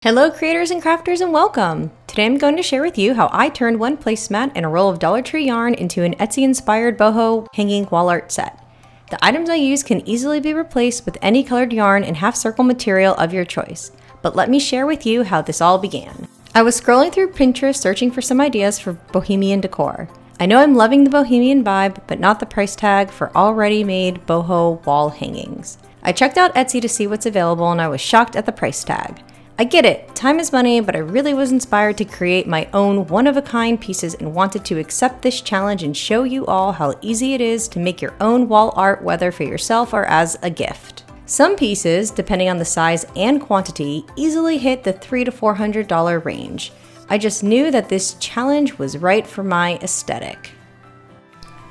Hello creators and crafters and welcome! Today I'm going to share with you how I turned one placemat and a roll of Dollar Tree yarn into an Etsy inspired boho hanging wall art set. The items I use can easily be replaced with any colored yarn and half circle material of your choice. But let me share with you how this all began. I was scrolling through Pinterest searching for some ideas for bohemian decor. I know I'm loving the bohemian vibe, but not the price tag for already made boho wall hangings. I checked out Etsy to see what's available and I was shocked at the price tag. I get it, time is money, but I really was inspired to create my own one-of-a-kind pieces and wanted to accept this challenge and show you all how easy it is to make your own wall art, whether for yourself or as a gift. Some pieces, depending on the size and quantity, easily hit the $300 to $400 range. I just knew that this challenge was right for my aesthetic.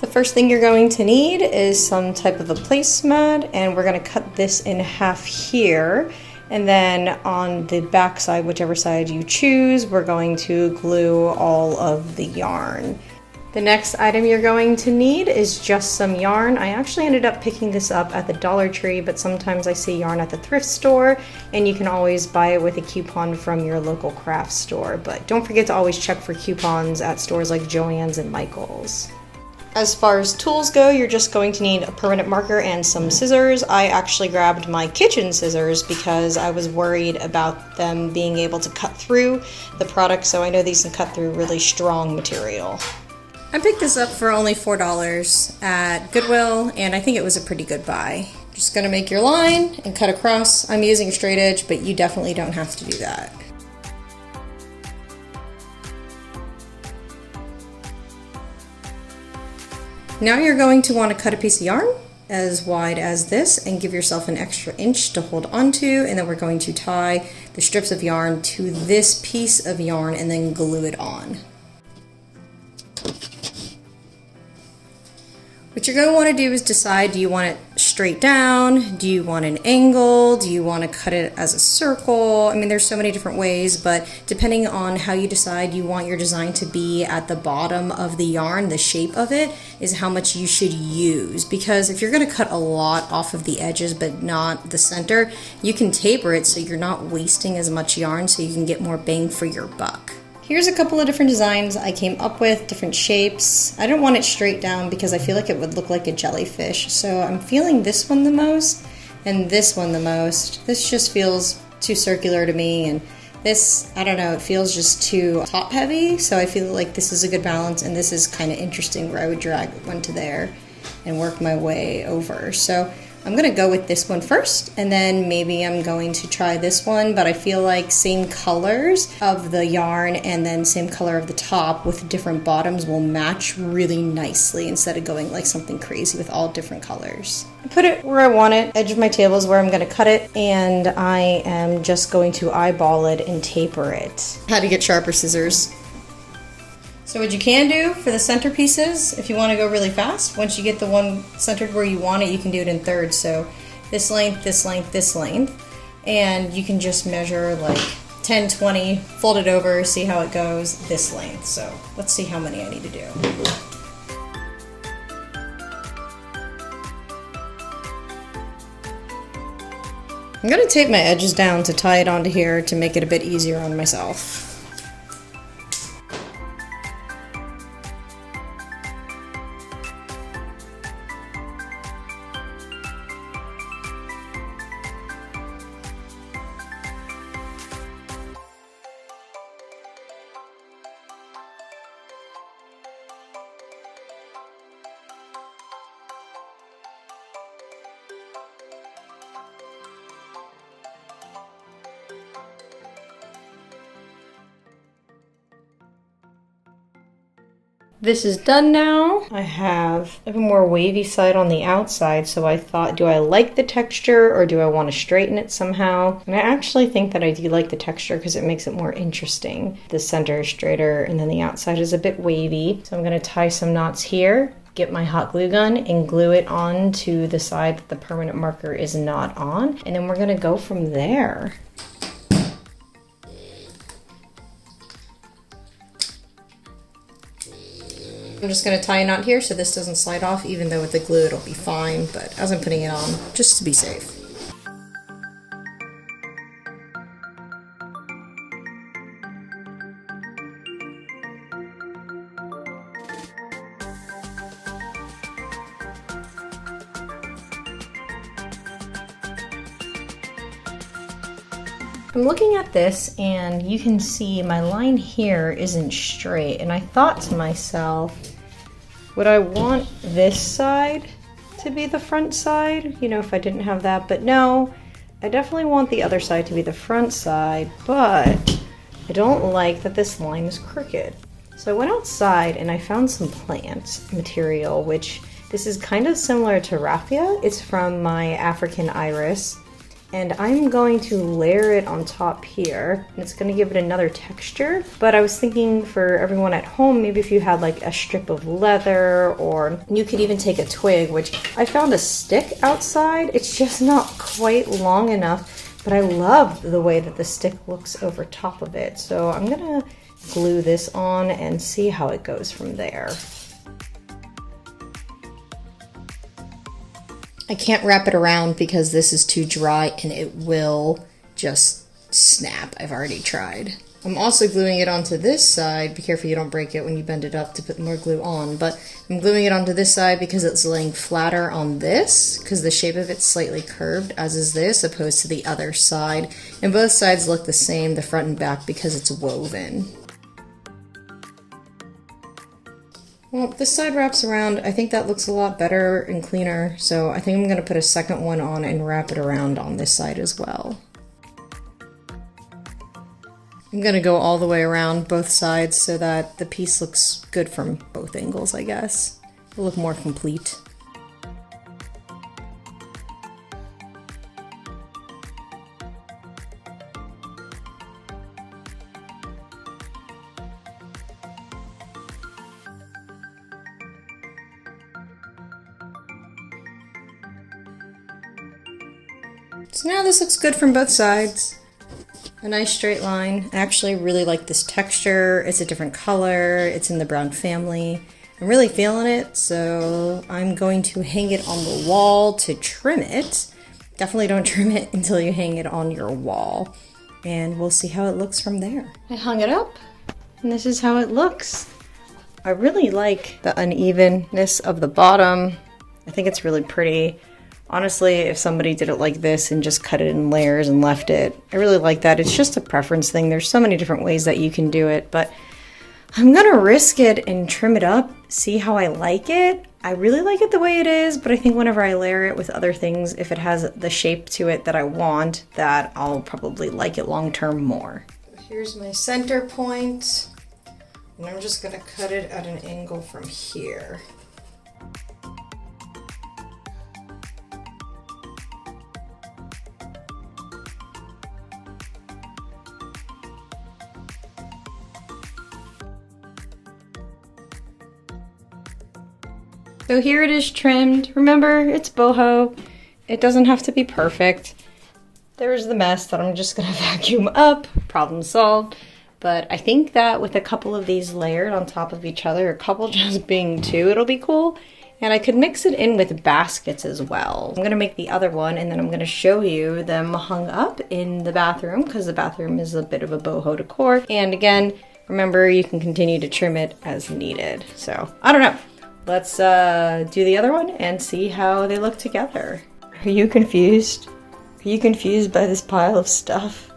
The first thing you're going to need is some type of a placemat, and we're going to cut this in half here. And then on the back side, whichever side you choose, we're going to glue all of the yarn. The next item you're going to need is just some yarn. I actually ended up picking this up at the Dollar Tree, but sometimes I see yarn at the thrift store, and you can always buy it with a coupon from your local craft store. But don't forget to always check for coupons at stores like Joann's and Michael's. As far as tools go, you're just going to need a permanent marker and some scissors. I actually grabbed my kitchen scissors because I was worried about them being able to cut through the product, so I know these can cut through really strong material. I picked this up for only $4 at Goodwill, and I think it was a pretty good buy. Just gonna make your line and cut across. I'm using straight edge, but you definitely don't have to do that. Now you're going to want to cut a piece of yarn as wide as this and give yourself an extra inch to hold onto, and then we're going to tie the strips of yarn to this piece of yarn and then glue it on. What you're going to want to do is decide, do you want it straight down? Do you want an angle? Do you want to cut it as a circle? I mean, there's so many different ways, but depending on how you decide you want your design to be at the bottom of the yarn, the shape of it is how much you should use. Because if you're going to cut a lot off of the edges but not the center, you can taper it so you're not wasting as much yarn, so you can get more bang for your buck. Here's a couple of different designs I came up with, different shapes. I don't want it straight down because I feel like it would look like a jellyfish. So I'm feeling this one the most and this one the most. This just feels too circular to me, and this, I don't know, it feels just too top heavy. So I feel like this is a good balance, and this is kind of interesting where I would drag one to there and work my way over. So I'm gonna go with this one first, and then maybe I'm going to try this one, but I feel like same colors of the yarn and then same color of the top with different bottoms will match really nicely instead of going like something crazy with all different colors. I put it where I want it. Edge of my table is where I'm gonna cut it, and I am just going to eyeball it and taper it. Had to get sharper scissors. So what you can do for the center pieces, if you want to go really fast, once you get the one centered where you want it, you can do it in thirds. So this length, this length, this length. And you can just measure like 10, 20, fold it over, see how it goes, this length. So let's see how many I need to do. I'm going to tape my edges down to tie it onto here to make it a bit easier on myself. This is done now. I have a more wavy side on the outside, so I thought, do I like the texture or do I want to straighten it somehow? And I actually think that I do like the texture because it makes it more interesting. The center is straighter and then the outside is a bit wavy. So I'm going to tie some knots here, get my hot glue gun and glue it onto the side that the permanent marker is not on, and then we're going to go from there. I'm just going to tie a knot here so this doesn't slide off, even though with the glue it'll be fine, but as I'm putting it on, just to be safe. I'm looking at this and you can see my line here isn't straight, and I thought to myself, would I want this side to be the front side? You know, if I didn't have that, but no, I definitely want the other side to be the front side, but I don't like that this line is crooked. So I went outside and I found some plant material, which this is kind of similar to raffia. It's from my African iris, and I'm going to layer it on top here, and it's going to give it another texture. But I was thinking for everyone at home, maybe if you had like a strip of leather, or you could even take a twig, which I found a stick outside. It's just not quite long enough, but I love the way that the stick looks over top of it. So I'm gonna glue this on and see how it goes from there. I can't wrap it around because this is too dry and it will just snap. I've already tried. I'm also gluing it onto this side. Be careful you don't break it when you bend it up to put more glue on, but I'm gluing it onto this side because it's laying flatter on this, because the shape of it's slightly curved, as is this, opposed to the other side. And both sides look the same, the front and back, because it's woven. Well, this side wraps around. I think that looks a lot better and cleaner, so I think I'm going to put a second one on and wrap it around on this side as well. I'm going to go all the way around both sides so that the piece looks good from both angles, I guess. It'll look more complete. So now this looks good from both sides. A nice straight line. I actually really like this texture. It's a different color. It's in the brown family. I'm really feeling it, so I'm going to hang it on the wall to trim it. Definitely don't trim it until you hang it on your wall. And we'll see how it looks from there. I hung it up, and this is how it looks. I really like the unevenness of the bottom. I think it's really pretty. Honestly, if somebody did it like this and just cut it in layers and left it, I really like that. It's just a preference thing. There's so many different ways that you can do it, but I'm gonna risk it and trim it up, see how I like it. I really like it the way it is, but I think whenever I layer it with other things, if it has the shape to it that I want, that I'll probably like it long term more. Here's my center point, and I'm just gonna cut it at an angle from here. So here it is trimmed. Remember, it's boho. It doesn't have to be perfect. There's the mess that I'm just gonna vacuum up. Problem solved. But I think that with a couple of these layered on top of each other, a couple just being two, it'll be cool. And I could mix it in with baskets as well. I'm gonna make the other one, and then I'm gonna show you them hung up in the bathroom, because the bathroom is a bit of a boho decor. And again, remember, you can continue to trim it as needed. So, I don't know. Let's do the other one and see how they look together. Are you confused? Are you confused by this pile of stuff?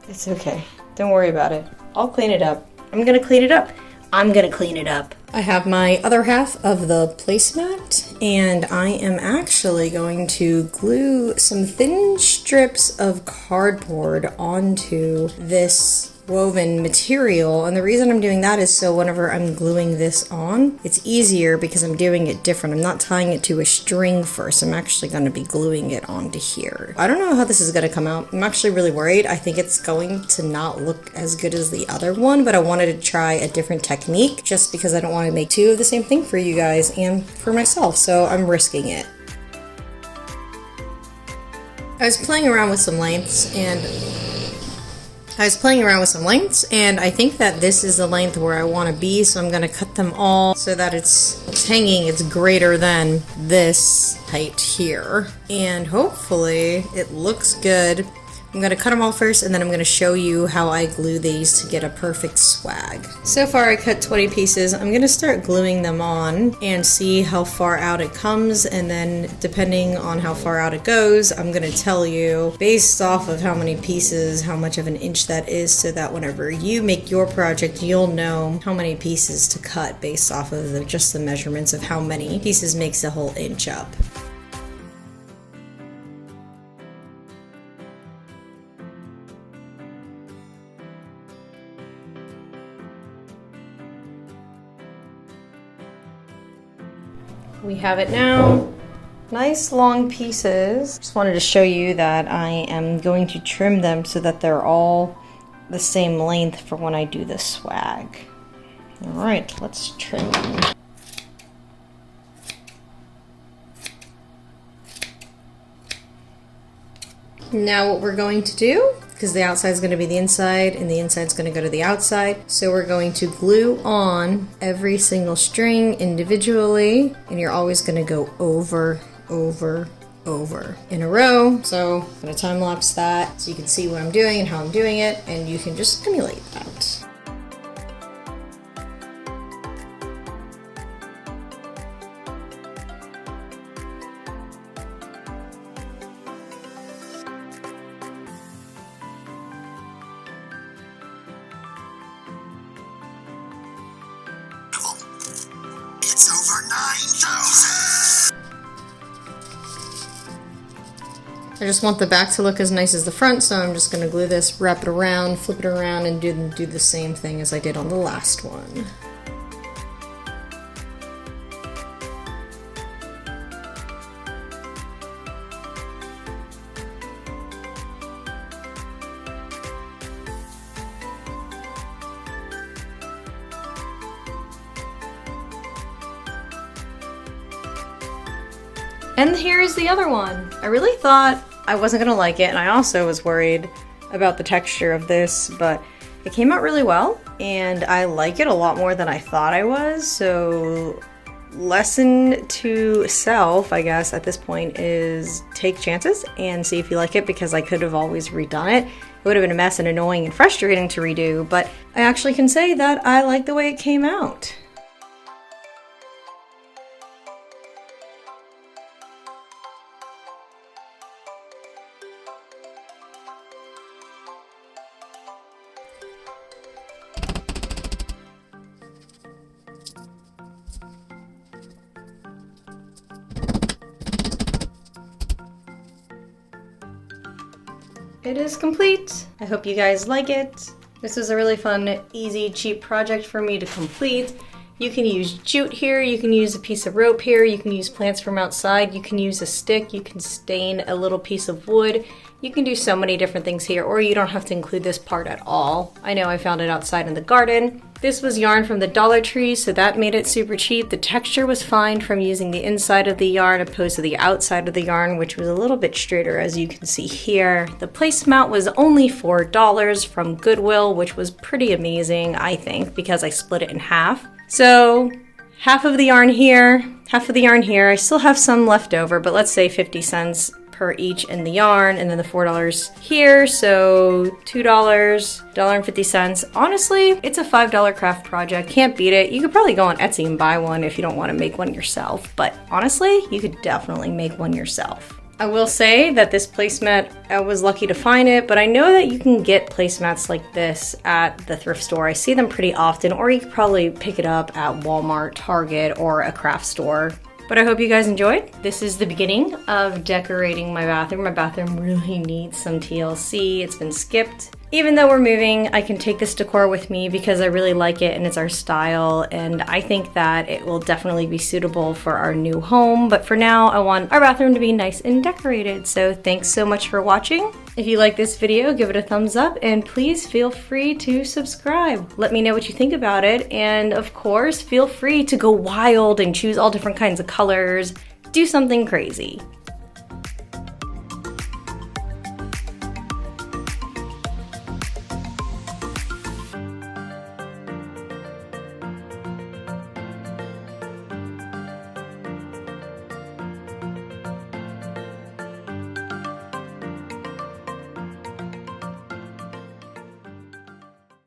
It's okay. Don't worry about it. I'll clean it up. I'm gonna clean it up. I'm gonna clean it up. I have my other half of the placemat, and I am actually going to glue some thin strips of cardboard onto this woven material. And the reason I'm doing that is so whenever I'm gluing this on, it's easier because I'm doing it different. I'm not tying it to a string first. I'm actually going to be gluing it onto here. I don't know how this is going to come out. I'm actually really worried. I think it's going to not look as good as the other one, but I wanted to try a different technique just because I don't want to make two of the same thing for you guys and for myself, so I'm risking it. I was playing around with some lengths, and I think that this is the length where I want to be, so I'm going to cut them all so that it's hanging, it's greater than this height here. And hopefully it looks good. I'm gonna cut them all first, and then I'm gonna show you how I glue these to get a perfect swag. So far I cut 20 pieces. I'm gonna start gluing them on and see how far out it comes, and then depending on how far out it goes, I'm gonna tell you based off of how many pieces, how much of an inch that is, so that whenever you make your project, you'll know how many pieces to cut based off of just the measurements of how many pieces makes a whole inch up. We have it now. Nice long pieces. Just wanted to show you that I am going to trim them so that they're all the same length for when I do the swag. All right, let's trim them. Now what we're going to do, because the outside is going to be the inside and the inside is going to go to the outside, so we're going to glue on every single string individually, and you're always going to go over, over, over in a row. So I'm going to time lapse that so you can see what I'm doing and how I'm doing it, and you can just emulate that. It's over 9,000! I just want the back to look as nice as the front, so I'm just going to glue this, wrap it around, flip it around, and do the same thing as I did on the last one. And here is the other one. I really thought I wasn't gonna like it, and I also was worried about the texture of this, but it came out really well, and I like it a lot more than I thought I was. So lesson to self, I guess, at this point is take chances and see if you like it, because I could have always redone it. It would have been a mess and annoying and frustrating to redo, but I actually can say that I like the way it came out. It is complete. I hope you guys like it. This is a really fun, easy, cheap project for me to complete. You can use jute here, you can use a piece of rope here, you can use plants from outside, you can use a stick, you can stain a little piece of wood. You can do so many different things here, or you don't have to include this part at all. I know I found it outside in the garden. This was yarn from the Dollar Tree, so that made it super cheap. The texture was fine from using the inside of the yarn opposed to the outside of the yarn, which was a little bit straighter, as you can see here. The placemat was only $4 from Goodwill, which was pretty amazing, I think, because I split it in half. So half of the yarn here, half of the yarn here. I still have some left over, but let's say 50 cents per each in the yarn, and then the $4 here, so $2, $1.50. Honestly, it's a $5 craft project. Can't beat it. You could probably go on Etsy and buy one if you don't want to make one yourself, but honestly, you could definitely make one yourself. I will say that this placemat, I was lucky to find it, but I know that you can get placemats like this at the thrift store. I see them pretty often, or you could probably pick it up at Walmart, Target, or a craft store. But I hope you guys enjoyed. This is the beginning of decorating my bathroom. My bathroom really needs some TLC. It's been skipped. Even though we're moving, I can take this decor with me because I really like it and it's our style, and I think that it will definitely be suitable for our new home. But for now, I want our bathroom to be nice and decorated. So thanks so much for watching. If you like this video, give it a thumbs up, and please feel free to subscribe. Let me know what you think about it, and of course, feel free to go wild and choose all different kinds of colors. Do something crazy.